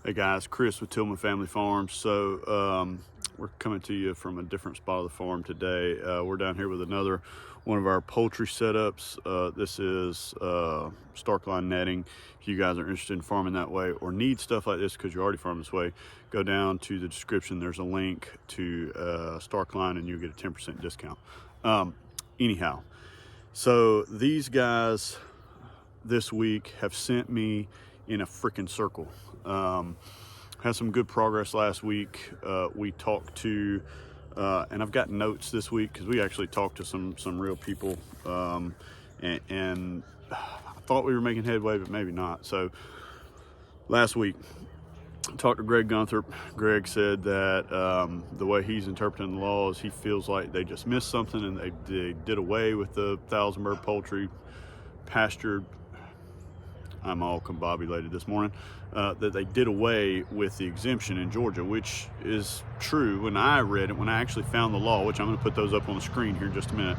Hey guys, Chris with Tillman Family Farms. So we're coming to you from a different spot of the farm today. We're down here with another one of our poultry setups. This is stark line netting. If you guys are interested in farming that way or need stuff like this because you're already farming this way, go down to the description. There's a link to stark line and you'll get a 10% discount. Anyhow, so these guys this week have sent me in a freaking circle. Had some good progress last week. We talked to, and I've got notes this week because we actually talked to some real people, and I thought we were making headway, but maybe not. So last week, I talked to Greg Gunther. Greg said that the way he's interpreting the laws, he feels like they just missed something and they did away with the 1,000-bird poultry pastured. I'm all combobulated this morning, that they did away with the exemption in Georgia, which is true. When I read it, when I actually found the law, which I'm going to put those up on the screen here in just a minute,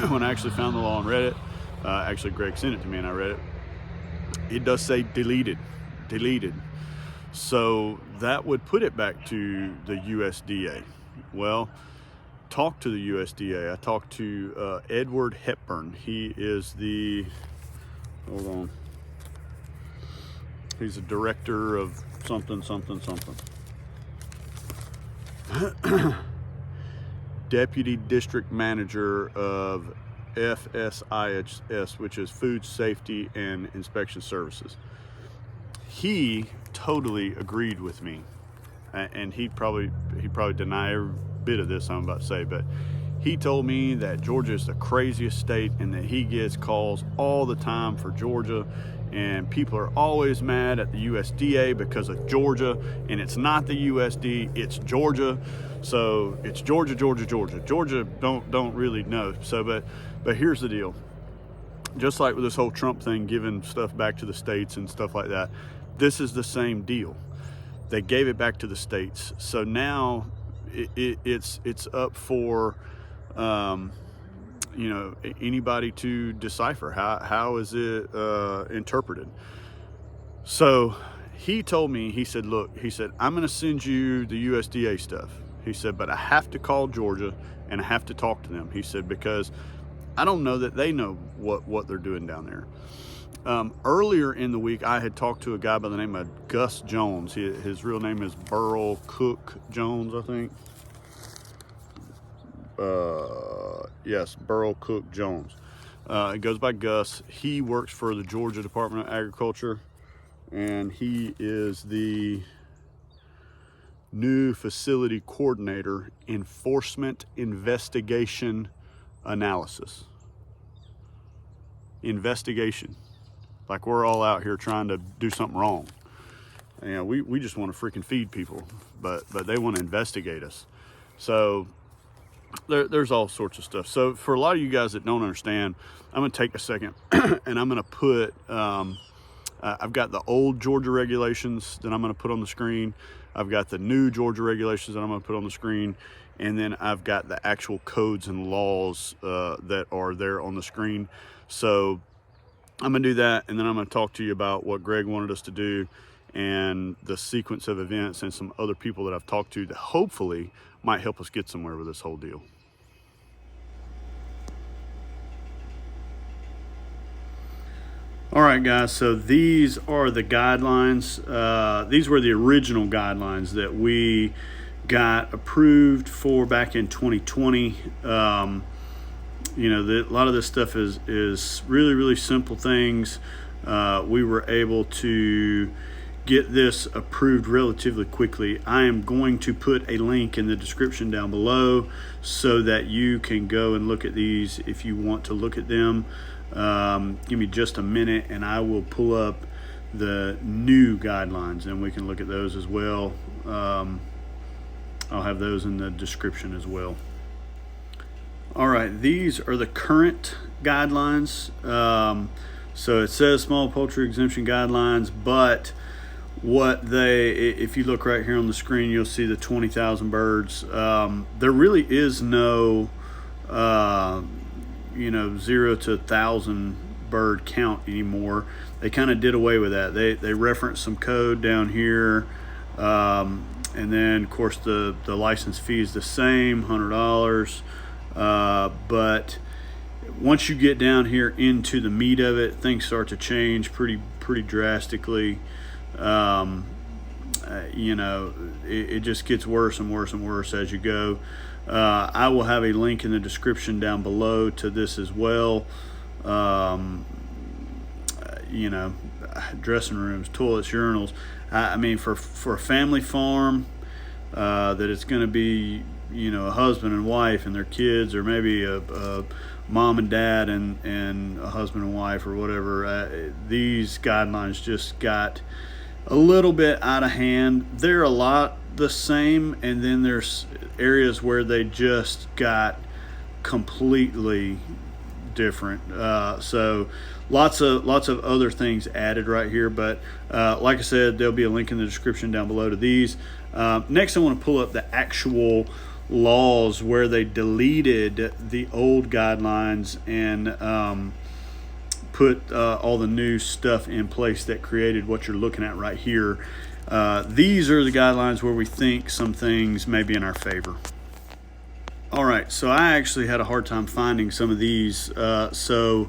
when I actually found the law and read it, actually Greg sent it to me and I read it, it does say deleted. So that would put it back to the USDA. Well, talked to the USDA. I talked to Edward Hepburn. He is the, hold on. He's a director of something. Deputy District Manager of FSIS, which is Food Safety and Inspection Services. He totally agreed with me, and he'd probably deny every bit of this I'm about to say, but he told me that Georgia is the craziest state and that he gets calls all the time for Georgia, and people are always mad at the USDA because of Georgia, and it's not the USD, it's Georgia. So it's Georgia. Georgia don't really know. So but here's the deal. Just like with this whole Trump thing, giving stuff back to the states and stuff like that, this is the same deal. They gave it back to the states. So now it's up for anybody to decipher how is it interpreted. So he told me, he said, look, he said, I'm going to send you the USDA stuff. He said, but I have to call Georgia and I have to talk to them. He said, because I don't know that they know what they're doing down there. Earlier in the week, I had talked to a guy by the name of Gus Jones. His real name is Burl Cook Jones, I think. Yes, Burl Cook Jones. It goes by Gus. He works for the Georgia Department of Agriculture, and he is the new facility coordinator, enforcement investigation analysis. Investigation. Like we're all out here trying to do something wrong. You know, we just want to freaking feed people, but they want to investigate us. So there's all sorts of stuff. So for a lot of you guys that don't understand, I'm going to take a second and I'm going to put, I've got the old Georgia regulations that I'm going to put on the screen. I've got the new Georgia regulations that I'm going to put on the screen. And then I've got the actual codes and laws that are there on the screen. So I'm going to do that. And then I'm going to talk to you about what Greg wanted us to do and the sequence of events and some other people that I've talked to that hopefully might help us get somewhere with this whole deal. All right, guys, so these are the guidelines. These were the original guidelines that we got approved for back in 2020. A lot of this stuff is really simple things. We were able to get this approved relatively quickly. I am going to put a link in the description down below so that you can go and look at these if you want to look at them. Give me just a minute and I will pull up the new guidelines and we can look at those as well. I'll have those in the description as well. All right, these are the current guidelines. So it says small poultry exemption guidelines, but if you look right here on the screen, you'll see the 20,000 birds. There really is no 0 to 1,000 bird count anymore. They kind of did away with that. They reference some code down here, and then of course the license fee is the same, $100. But once you get down here into the meat of it, things start to change pretty drastically. It just gets worse and worse and worse as you go. I will have a link in the description down below to this as well. Dressing rooms, toilets, urinals. I mean, for a family farm, that it's going to be, a husband and wife and their kids, or maybe a mom and dad and a husband and wife or whatever. These guidelines just got a little bit out of hand. They're a lot the same, and then there's areas where they just got completely different. So lots of other things added right here, but like I said, there'll be a link in the description down below to these. Next, I want to pull up the actual laws where they deleted the old guidelines and put all the new stuff in place that created what you're looking at right here. These are the guidelines where we think some things may be in our favor. All right, so I actually had a hard time finding some of these. Actually,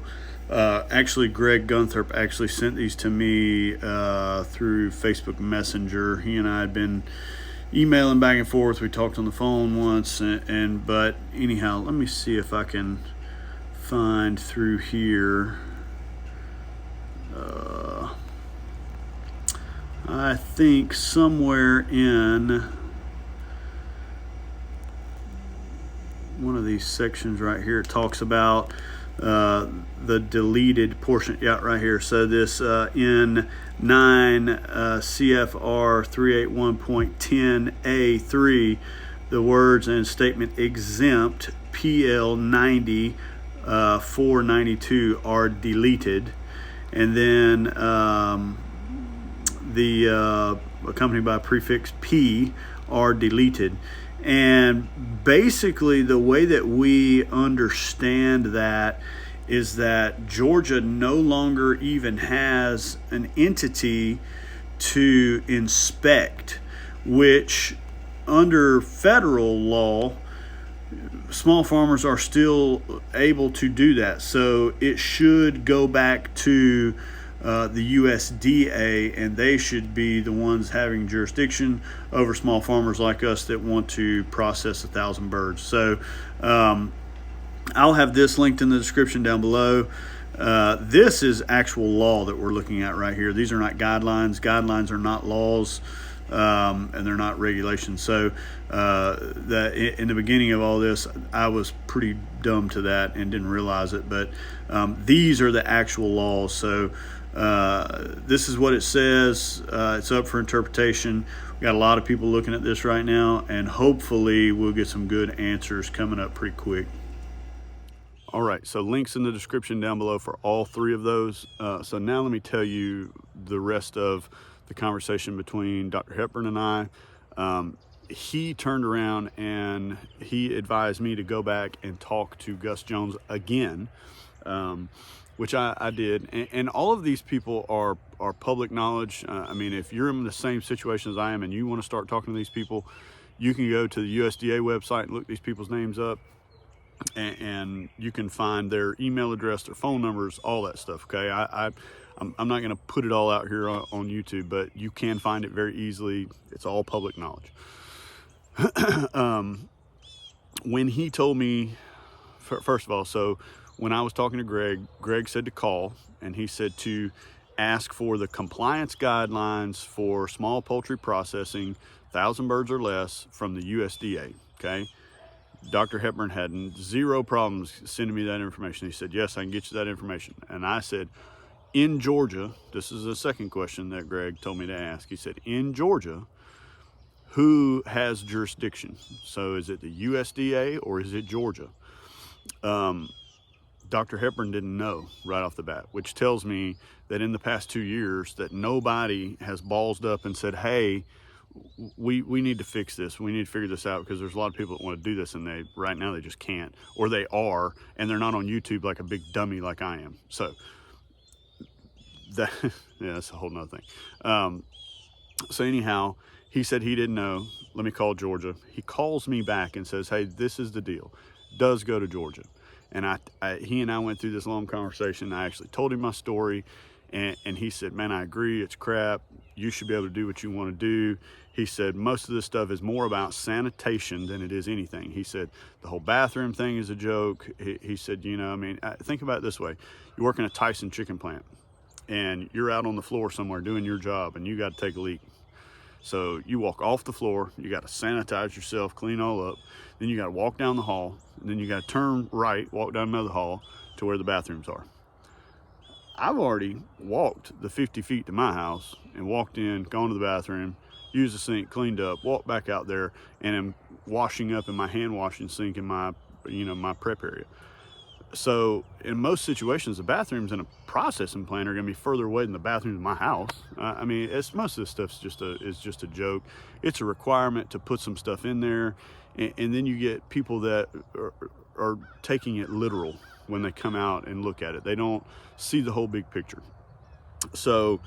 Greg Guntherp actually sent these to me through Facebook Messenger. He and I had been emailing back and forth. We talked on the phone once, but anyhow, let me see if I can find through here. I think somewhere in one of these sections right here, it talks about the deleted portion. Yeah, right here. So this in 9 CFR 381.10A3, the words and statement exempt PL 90 492 are deleted, and then the accompanied by prefix P are deleted. And basically the way that we understand that is that Georgia no longer even has an entity to inspect, which under federal law, small farmers are still able to do that. So it should go back to the USDA, and they should be the ones having jurisdiction over small farmers like us that want to process 1,000 birds. So I'll have this linked in the description down below. This is actual law that we're looking at right here. These are not guidelines. Guidelines are not laws, and they're not regulations. So in the beginning of all this, I was pretty dumb to that and didn't realize it. But these are the actual laws. So this is what it says. It's up for interpretation. We got a lot of people looking at this right now, and hopefully we'll get some good answers coming up pretty quick. All right, so links in the description down below for all three of those. So now let me tell you the rest of the conversation between Dr. Hepburn and I. He turned around and he advised me to go back and talk to Gus Jones again, which I did. And all of these people are public knowledge. I mean, if you're in the same situation as I am and you want to start talking to these people, you can go to the USDA website and look these people's names up, and you can find their email address, their phone numbers, all that stuff. Okay, I'm not going to put it all out here on YouTube, but you can find it very easily. It's all public knowledge. When he told me, first of all, so when I was talking to Greg said to call, and he said to ask for the compliance guidelines for small poultry processing, 1,000 birds or less, from the USDA. Okay. Dr. Hepburn had zero problems sending me that information. He said, yes, I can get you that information. And I said, in Georgia, this is the second question that Greg told me to ask. He said, in Georgia, who has jurisdiction? So is it the USDA or is it Georgia? Dr. Hepburn didn't know right off the bat, which tells me that in the past 2 years that nobody has ballsed up and said, hey, we need to fix this. We need to figure this out, because there's a lot of people that want to do this, and right now they just can't, or they are, and they're not on YouTube like a big dummy like I am. So that yeah, that's a whole nother thing. So anyhow, he said he didn't know. Let me call Georgia. He calls me back and says, hey, this is the deal. Does go to Georgia. And he and I went through this long conversation. I actually told him my story, and he said, man, I agree, it's crap. You should be able to do what you want to do. He said, most of this stuff is more about sanitation than it is anything. He said, the whole bathroom thing is a joke. He said, you know, I mean, think about it this way. You work in a Tyson chicken plant, and you're out on the floor somewhere doing your job, and you got to take a leak. So you walk off the floor, you got to sanitize yourself, clean all up, then you got to walk down the hall, and then you got to turn right, walk down another hall to where the bathrooms are. I've already walked the 50 feet to my house and walked in, gone to the bathroom, used the sink, cleaned up, walked back out there, and am washing up in my hand washing sink in my, my prep area. So in most situations, the bathrooms in a processing plant are going to be further away than the bathrooms in my house. I mean, most of this stuff is just a joke. It's a requirement to put some stuff in there, and then you get people that are taking it literal when they come out and look at it. They don't see the whole big picture. So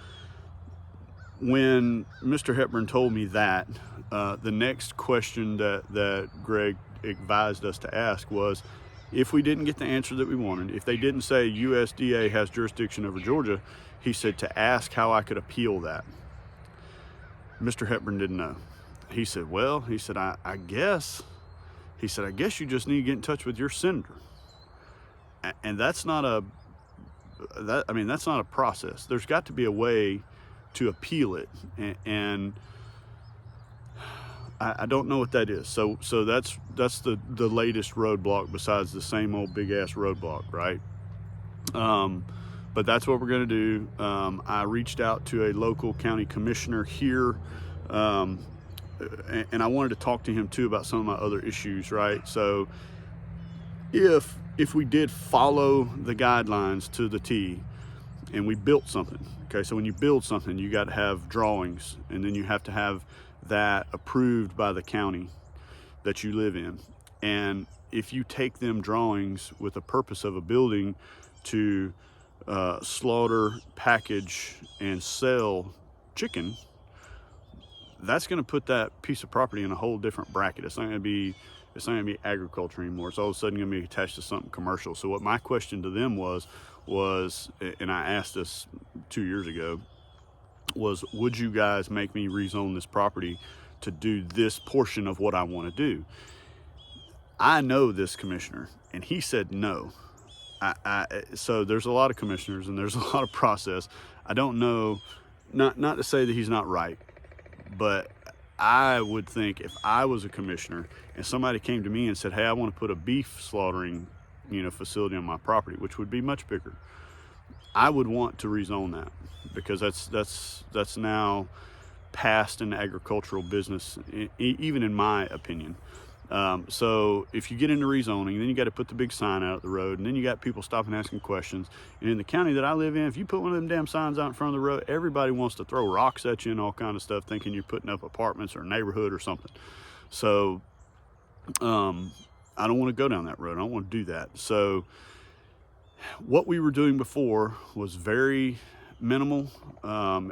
when Mr. Hepburn told me that, the next question that Greg advised us to ask was, if we didn't get the answer that we wanted, if they didn't say USDA has jurisdiction over Georgia, he said to ask how I could appeal that. Mr. Hepburn didn't know. He said, well, he said, I guess you just need to get in touch with your senator. And that's not a process. There's got to be a way to appeal it. And I don't know what that is. So that's the latest roadblock besides the same old big ass roadblock, right? But that's what we're going to do. I reached out to a local county commissioner here, and I wanted to talk to him too about some of my other issues, right? So if we did follow the guidelines to the T and we built something, okay, so when you build something, you got to have drawings, and then you have to have that approved by the county that you live in. And if you take them drawings with the purpose of a building to slaughter, package, and sell chicken, that's going to put that piece of property in a whole different bracket. It's not going to be agriculture anymore. It's all of a sudden going to be attached to something commercial. So what my question to them was, and I asked this 2 years ago, was, would you guys make me rezone this property to do this portion of what I want to do? I know this commissioner, and he said no. So there's a lot of commissioners and there's a lot of process. I don't know, not to say that he's not right, but I would think if I was a commissioner and somebody came to me and said, hey, I want to put a beef slaughtering facility on my property, which would be much bigger, I would want to rezone that, because that's now past an agricultural business, even in my opinion. So if you get into rezoning, then you got to put the big sign out at the road, and then you got people stopping asking questions. And in the county that I live in, if you put one of them damn signs out in front of the road, everybody wants to throw rocks at you and all kind of stuff, thinking you're putting up apartments or a neighborhood or something. So I don't want to go down that road. I don't want to do that. So what we were doing before was very minimal.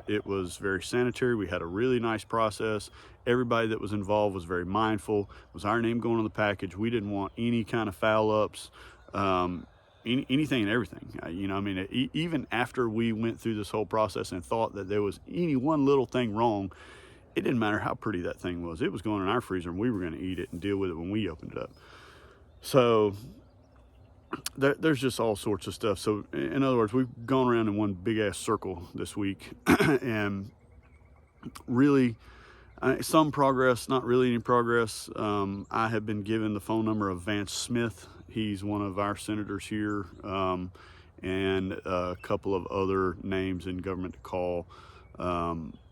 It was very sanitary. We had a really nice process. Everybody that was involved was very mindful. It was our name going on the package. We didn't want any kind of foul ups, anything and everything. Even after we went through this whole process and thought that there was any one little thing wrong, it didn't matter how pretty that thing was. It was going in our freezer, and we were going to eat it and deal with it when we opened it up. So there's just all sorts of stuff. So in other words, we've gone around in one big ass circle this week and really some progress, not really any progress. I have been given the phone number of Vance Smith. He's one of our senators here, and a couple of other names in government to call.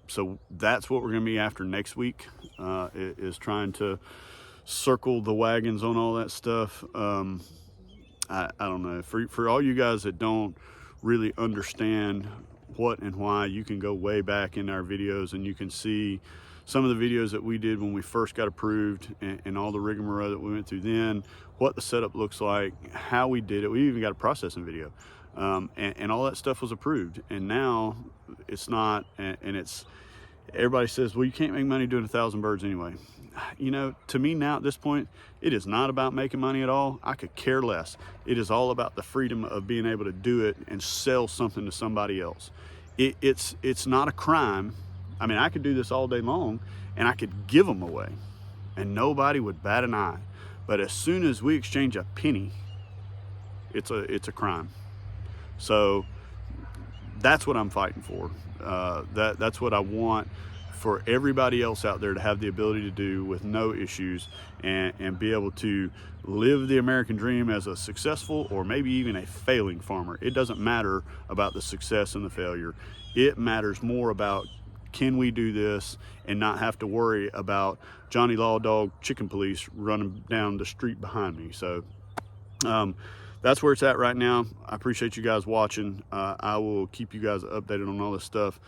So that's what we're going to be after next week, is trying to circle the wagons on all that stuff. I don't know. For all you guys that don't really understand what and why, you can go way back in our videos and you can see some of the videos that we did when we first got approved, and all the rigmarole that we went through then, what the setup looks like, how we did it. We even got a processing video. and all that stuff was approved. And now it's not, and it's, everybody says, well, you can't make money doing 1,000 birds anyway. You know, to me now at this point, it is not about making money at all. I could care less. It is all about the freedom of being able to do it and sell something to somebody else. It's not a crime. I mean, I could do this all day long and I could give them away and nobody would bat an eye. But as soon as we exchange a penny, it's a crime. So that's what I'm fighting for. That's what I want for everybody else out there to have the ability to do with no issues, and be able to live the American dream as a successful or maybe even a failing farmer. It doesn't matter about the success and the failure. It matters more about, can we do this and not have to worry about Johnny Law Dog Chicken Police running down the street behind me. So that's where it's at right now. I appreciate you guys watching. I will keep you guys updated on all this stuff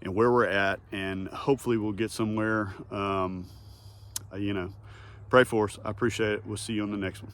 and where we're at, and hopefully we'll get somewhere. You know, pray for us. I appreciate it. We'll see you on the next one.